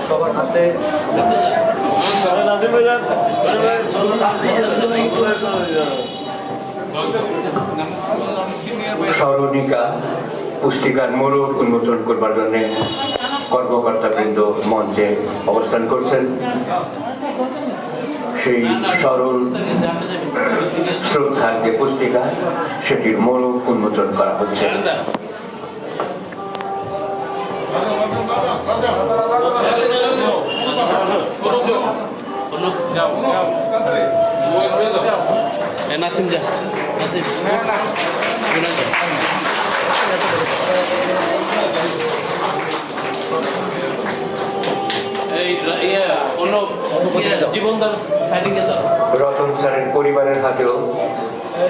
সবার হাতে স্মরণিকা পুস্তিকার মোড়ক উন্মোচন করবার জন্য কর্মকর্তাবৃন্দ মঞ্চে অবস্থান করছেন। সেই সরল শ্রদ্ধার যে পুস্তিকা সেটির মোড়ক উন্মোচন করা হচ্ছে। নাসিম যা নাসিম রতন স্যারের পরিবারের হাতেও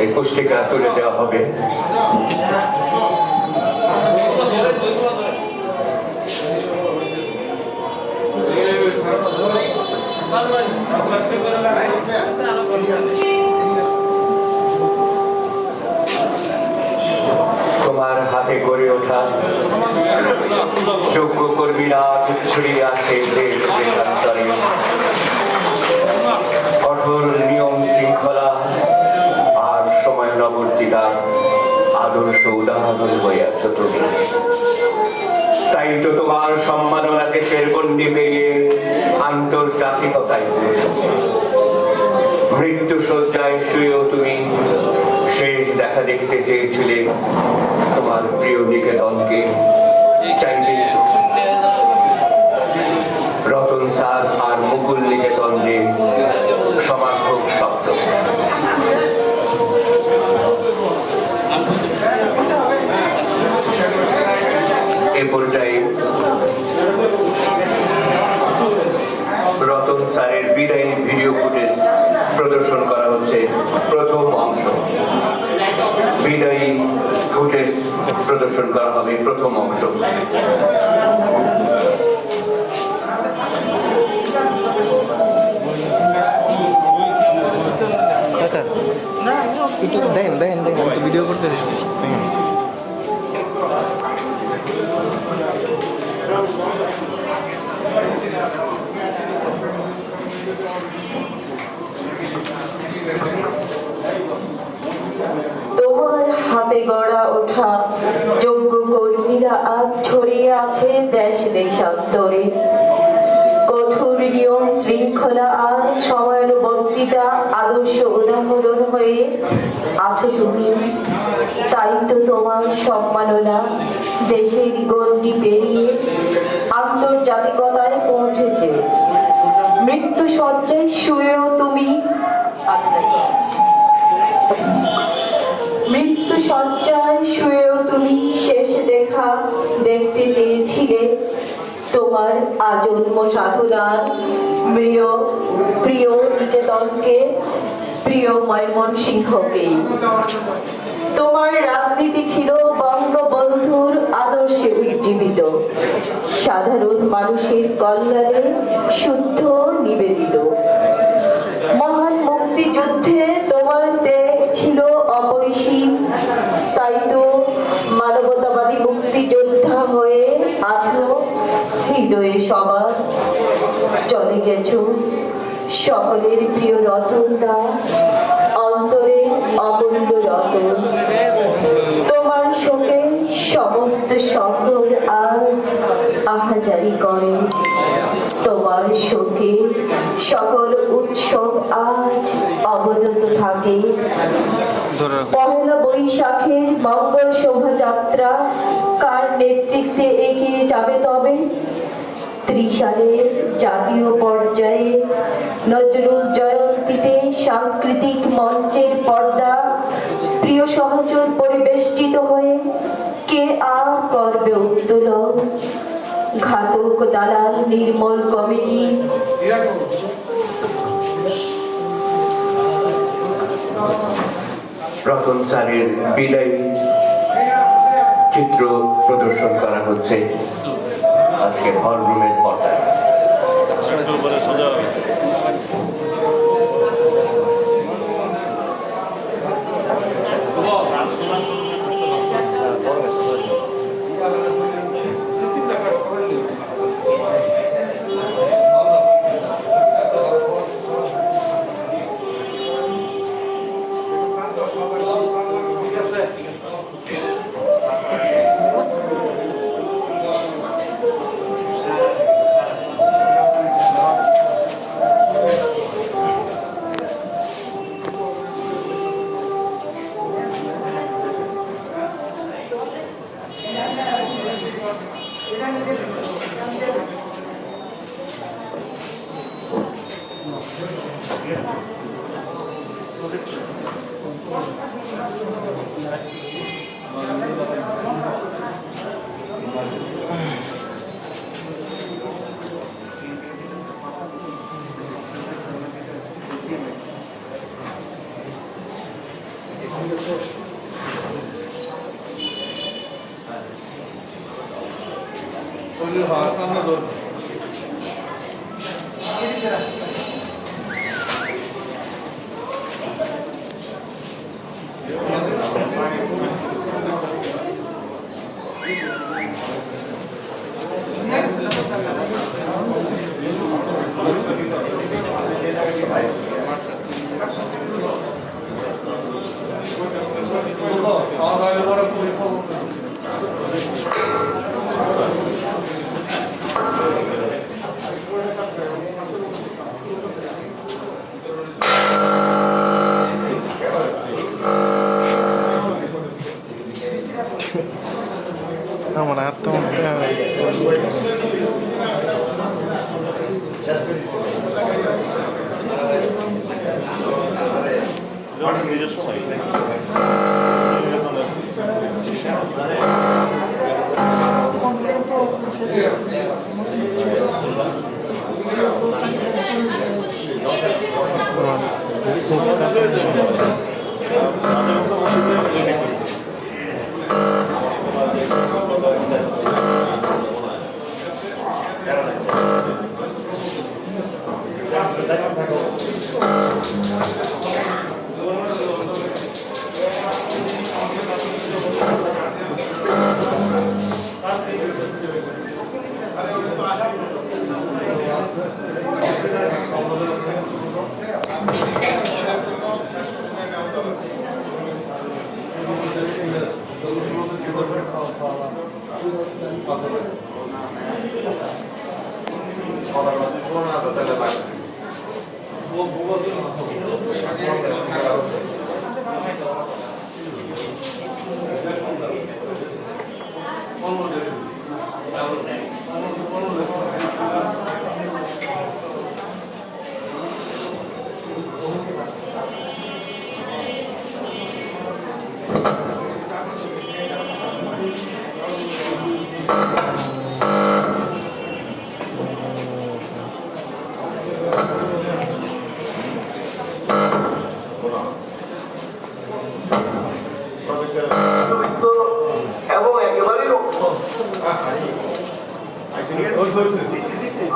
এই পুস্তিকা তুলে দেওয়া হবে। তোমার হাতে গড়ে ওঠা যোগ্য কর্মীরা ছড়িয়ে আছে দেশ দেশান্তরে। কঠোর নিয়ম শৃঙ্খলা আর সময়ানুবর্তিতা আদর্শ উদাহরণ হয়ে আছো তুমি। তাই তো তোমার সম্মাননা দেশের গণ্ডি পেরিয়ে আন্তর্জাতিকতায় মৃত্যু শয্যায় শুয়েও তুমি শেষ দেখা দেখতে চেয়েছিলে তোমার প্রিয় নিকেতনকে। চাইলে রতন স্যার আর মুকুল নিকেতন যে সমার্থক শব্দ। এ পর্যায়ে রতন স্যারের বিদায়ী ভিডিও ফুটেজ প্রদর্শন করা হচ্ছে। প্রথম অংশ বিদায়ী ফুটেজ প্রদর্শন করা হবে। প্রথম অংশ দেন দেন দেন আমি তো ভিডিও করতে তোমার হাতে গড়া ওঠা যোগ্য কর্মীরা আজ ছড়িয়ে আছে দেশ দেশান্তরে। কঠোর নিয়ম শৃঙ্খলা আর সময়ানুবর্তিতা আদর্শ উদাহরণ হয়ে আছো তুমি। তাই তো তোমার সম্মাননা দেশের গণ্ডি পেরিয়ে আন্তর্জাতিকতায় পৌঁছেছে। মৃত্যু শয্যায় শুয়েও তুমি মৃত্যু শয্যায় শুয়েও তুমি শেষ দেখা দেখতে চেয়েছিলে তোমার আজন্ম সাধনার প্রিয় নিকেতনকে, প্রিয় ময়মনসিংহকে। তোমার রাজনীতি ছিল বঙ্গবন্ধুর আদর্শে উজ্জীবিত, সাধারণ মানুষের কল্যাণে শুদ্ধ নিবেদিত। মহান মুক্তিযুদ্ধে তোমার ত্যাগ ছিল অপরিসীম। তাই তো মানবতাবাদী মুক্তিযোদ্ধা হয়ে আছো হৃদয়ে সবার। চলে গেছো সকলের প্রিয় রতন দা, অন্তরে অমূল্য রতন। তোমার শোকে সমস্ত শহর আজ আহাজারি করে। তোমার শোকে সকল উৎসব আজ অবনত থাকে। পহেলা বৈশাখের মঙ্গল শোভাযাত্রা কার নেতৃত্বে এগিয়ে যাবে তবে? ত্রিশালের জাতীয় পর্যায়ে নজরুল জয়ন্তীতে সাংস্কৃতিক মঞ্চের পর্দা প্রিয় সহচর পরিবেষ্টিত হয়ে কে আর করবে উত্তোলন? ঘাতক দালাল নির্মল কমিটি রতন স্যারের বিদায়ী চিত্র প্রদর্শন করা হচ্ছে আজকের হলরুমের পর্দায়। আমার আত্মহত্যা এবং একেবারেই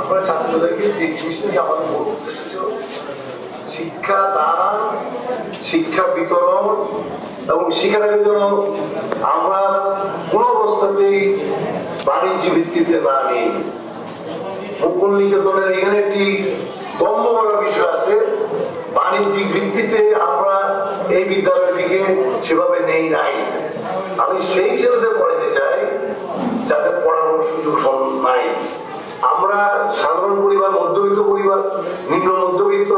আমরা ছাত্রদেরকে যে জিনিসটা আমাদের মূল উদ্দেশ্য ছিল শিক্ষা দান, শিক্ষা বিতরণ এবং শিক্ষাটাকে যেন আমরা কোন অবস্থাতেই বাণিজ্য ভিত্তিতে না নিই। মুকুল নিকেতনের এখানে একটি দম্ভ করার বিষয় আছে, বাণিজ্যিক ভিত্তিতে আমরা এই বিদ্যালয়টিকে সেভাবে নেই নাই। আমি সেই ছেলেদের পড়াতে চাই যাদের পড়ার কোনো সুযোগ নাই। আমরা সাধারণ পরিবার, মধ্যবিত্ত পরিবার, নিম্ন মধ্যবিত্ত,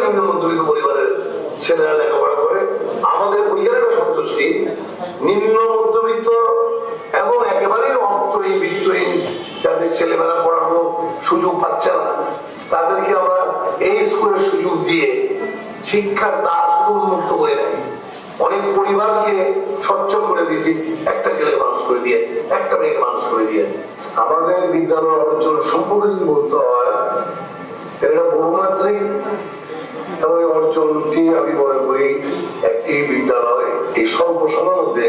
নিম্ন মধ্যবিত্ত পরিবারের ছেলেরা লেখাপড়া করে, আমাদের ওইখানে সন্তুষ্টি। নিম্ন মধ্যবিত্ত এবং একেবারেই অর্থহীন বিত্তহীন যাদের ছেলেমেয়েরা পড়ানোর সুযোগ পাচ্ছে না, তাদেরকে আমরা এই স্কুলের সুযোগ দিয়ে শিক্ষার দ্বার শুধু উন্মুক্ত করে নাই, অনেক পরিবারকে সচ্ছল করে দিয়েছি, একটা ছেলে মানুষ করে দিয়ে, একটা মেয়েকে মানুষ করে দিয়ে। আমাদের বিদ্যালয় অর্জন সম্পর্কে যদি বলতে হয়, এটা বহুমাত্রিক এবং এই অর্জনটি আমি মনে করি একটি বিদ্যালয় এই স্বল্প সময়ের মধ্যে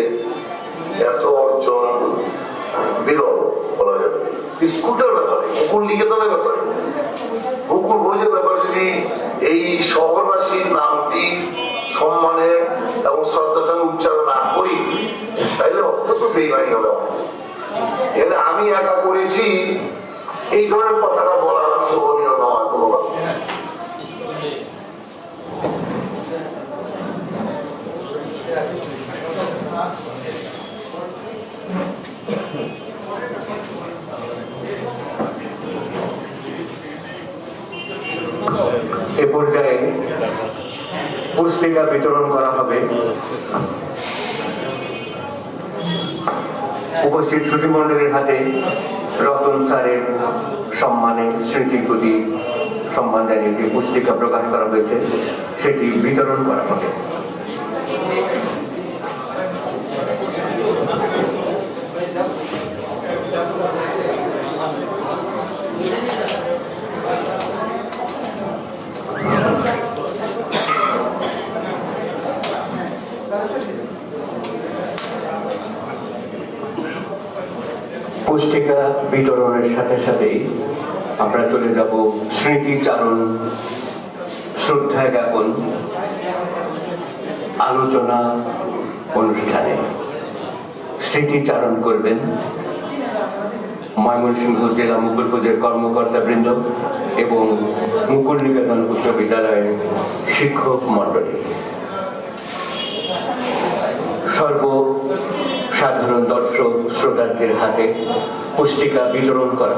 এত অর্জন বিরল বলা যাবে। স্কুলটার ব্যাপারে, মুকুল নিকেতনের ব্যাপারে, মুকুল ভোজের ব্যাপারে যদি এই শহরবাসীর নামটি সম্মানে এবং শ্রদ্ধার সঙ্গে উচ্চারণ না করি তাহলে অত্যন্ত বেইমানি হবে। এখানে আমি একা করেছি এই ধরনের কথাটা বলা শোভনীয় নয় কোনোভাবে। এ পর্যায়ে পুস্তিকা বিতরণ করা হবে। উপস্থিত শ্রুতিমণ্ডলীর হাতে রতন স্যারের সম্মানে স্মৃতির প্রতি সম্মান জানিয়ে একটি পুস্তিকা প্রকাশ করা হয়েছে। সেটি বিতরণ করা হবে। পুস্তিকা বিতরণের সাথে সাথেই আমরা চলে যাব স্মৃতিচারণ, শ্রদ্ধা জ্ঞাপন, আলোচনা অনুষ্ঠানে। স্মৃতিচারণ করবেন ময়মনসিংহ জেলা মুকুল পূজের কর্মকর্তা বৃন্দ এবং মুকুল নিকেতন উচ্চ বিদ্যালয়ের শিক্ষক মন্ডলী। সর্বসাধারণ দর্শক শ্রোতাদের হাতে পুস্তিকা বিতরণ করা।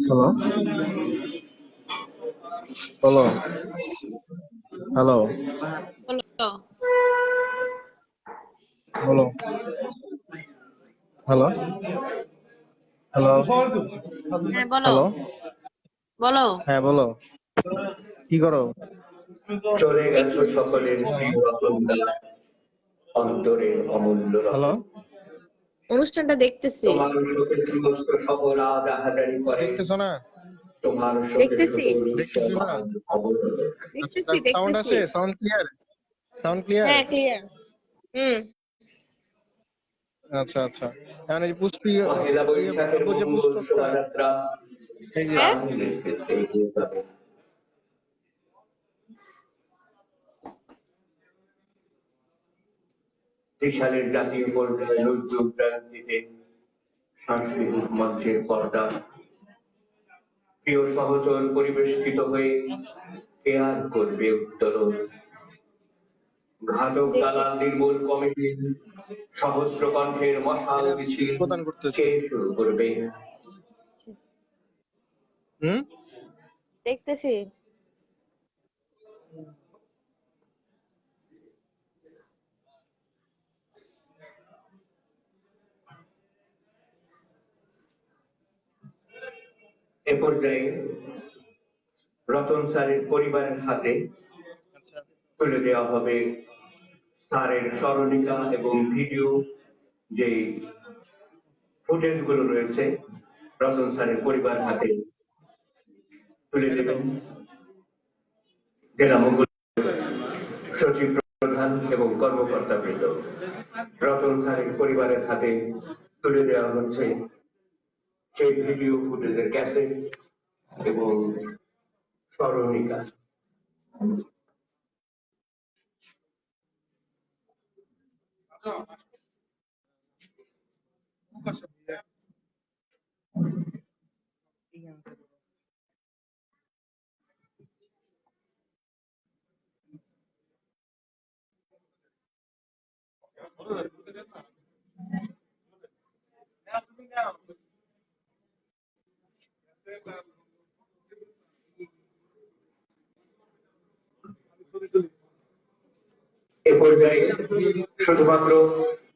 Hello hello hello hello hello hello হ্যাঁ বলো হ্যালো বলো হ্যাঁ বলো, কি করো? চলে গেছো সকলের প্রিয় আপনজন, অন্তরের অমূল্য হ্যালো রত্ন। অনুষ্ঠানটা দেখতেছি তোমার শোকে সমস্ত সফর আজ আহাজারি করে, দেখতেছো না? তোমার শোকে দেখতেছি দেখতেছো না? অবরোধ। দেখতেছি সাউন্ড দেখতেছি আছে? Sound clear? Sound clear? হ্যাঁ ক্লিয়ার হুম আচ্ছা আচ্ছা, এখন এই যে পহেলা বৈশাখের যে মঙ্গল পুস্তকটা, শোভাযাত্রা এই যে হ্যাঁ? সামনের ক্ষেত্রে এগিয়ে যাবে। ত্রিশালের জাতীয় পর্যায়ে নজরুল ক্রান্তিতে সাংস্কৃতিক মঞ্চের পর্দা প্রিয় সহচর পরিবেশিত হয়ে কেয়ার করবে উত্তরণ। ঘাতক দালাল নির্মূল কমিটির সহস্র কণ্ঠের মশাল মিছিল প্রদান করতেছে। কে শুরু করবে? হুম, দেখতেছি এ পর্যায়ে রতন স্যারের পরিবারের হাতে আচ্ছা তুলে দেওয়া হবে স্যারের স্মরণিকা এবং ভিডিও যে ফুটেজ গুলো রয়েছে, রতন স্যারের পরিবার হাতে তুলে দেবেন জেলা মুকুল সচিব প্রধান এবং কর্মকর্তা বৃন্দ। রতন স্যারের পরিবারের হাতে তুলে দেওয়া হচ্ছে সেই ভিডিও ফুটেজের ক্যাসেট এবং স্মরণিকা। এ পর্যায়ে শুধুমাত্র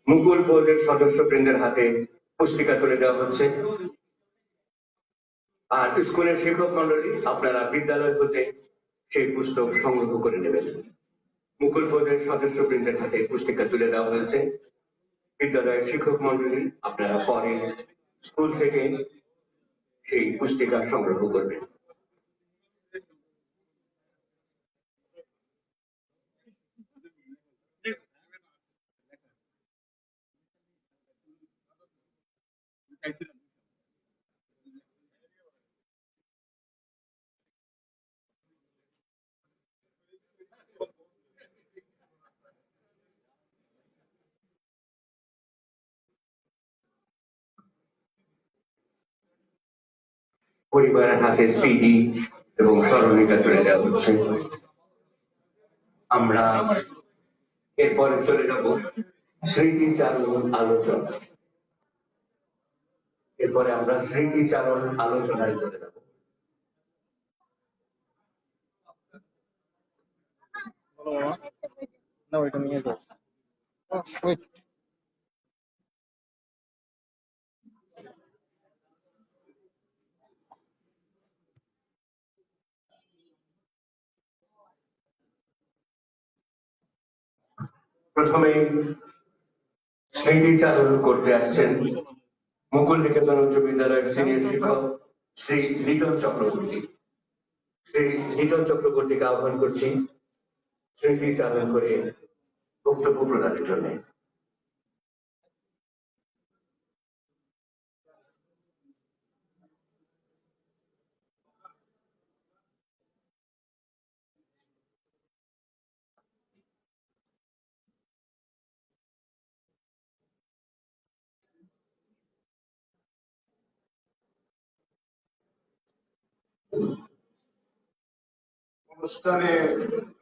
মুকুল বোর্ডের সদস্যবৃন্দের হাতে পুস্তিকা তুলে দেওয়া হচ্ছে, আর স্কুলের শিক্ষক মন্ডলী আপনারা বিদ্যালয় হতে সেই পুস্তক সংগ্রহ করে নেবেন। মুকুল বোর্ডের সদস্যবৃন্দের হাতে পুস্তিকা তুলে দেওয়া হয়েছে, বিদ্যালয়ের শিক্ষক মন্ডলী আপনারা পরে স্কুল থেকে সেই পুস্তিকা সংগ্রহ করবেন। পরিবারের হাতে সিডি এবং স্মরণিকা তুলে দেওয়া হচ্ছে। আমরা এরপরে চলে যাব স্মৃতিচারণ আলোচনা। এরপরে আমরা স্মৃতিচারণ আলোচনায় চলে যাব। বলো মামা, না ওইটা নিয়ে যাও। ওয়েট, প্রথমে স্মৃতিচারণ করতে আসছেন মুকুল নিকেতন উচ্চ বিদ্যালয়ের সিনিয়র শিক্ষক শ্রী লিটন চক্রবর্তী। শ্রী লিটন চক্রবর্তীকে আহ্বান করছি স্মৃতিচারণ করে বক্তব্য প্রদানের জন্য।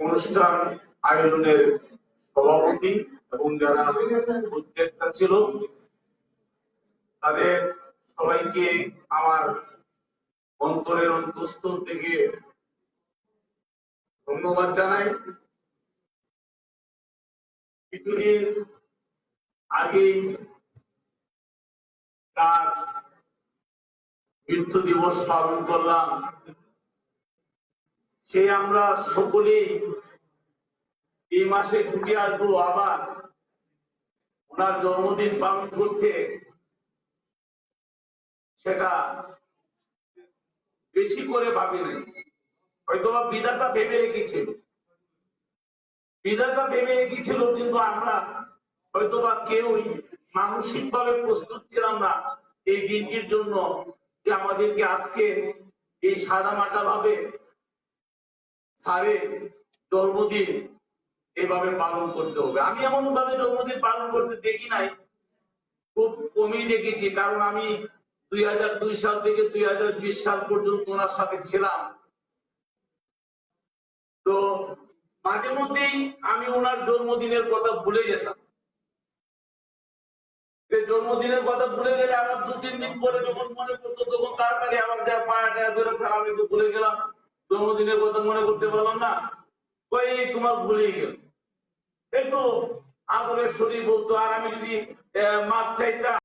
অনুষ্ঠান আয়োজনের সভাপতি এবং যারা উদ্যোক্তা ছিল তাদের সবাইকে আমার অন্তরের অন্তঃস্থল থেকে ধন্যবাদ জানাই। কিছুদিন আগে তার মৃত্যু দিবস পালন করলাম। সে আমরা সকলেই এই মাসে ছুটি আসবো আবার ওনার জন্মদিন পালন করতে, সেটা বেশি করে ভাবি নাই। হয়তোবা বিধাতা ভেবে রেখেছিল, কিন্তু আমরা হয়তোবা কেউই মানসিক ভাবে প্রস্তুত ছিলাম না এই দিনটির জন্য, যে আমাদেরকে আজকে এই সাদা মাটা ভাবে স্যারের জন্মদিন এভাবে পালন করতে হবে। আমি এমন ভাবে জন্মদিন পালন করতে দেখি নাই, খুব কমই দেখেছি, কারণ আমি 2002 সাল থেকে 2020 সাল পর্যন্ত ওনার সাথে ছিলাম। তো মাঝে মধ্যেই আমি ওনার জন্মদিনের কথা ভুলে যেতাম। জন্মদিনের কথা ভুলে গেলে আবার 2-3 দিন পরে যখন মনে করতো তখন তাড়াতাড়ি আবার পায়া ধরে স্যার আমি তো ভুলে গেলাম, জন্মদিনের কথা মনে করতে পারলাম না, ওই তোমার ভুলেই গেল। একটু আদরের শরীর বলতো, আর আমি যদি মাপ চাইতাম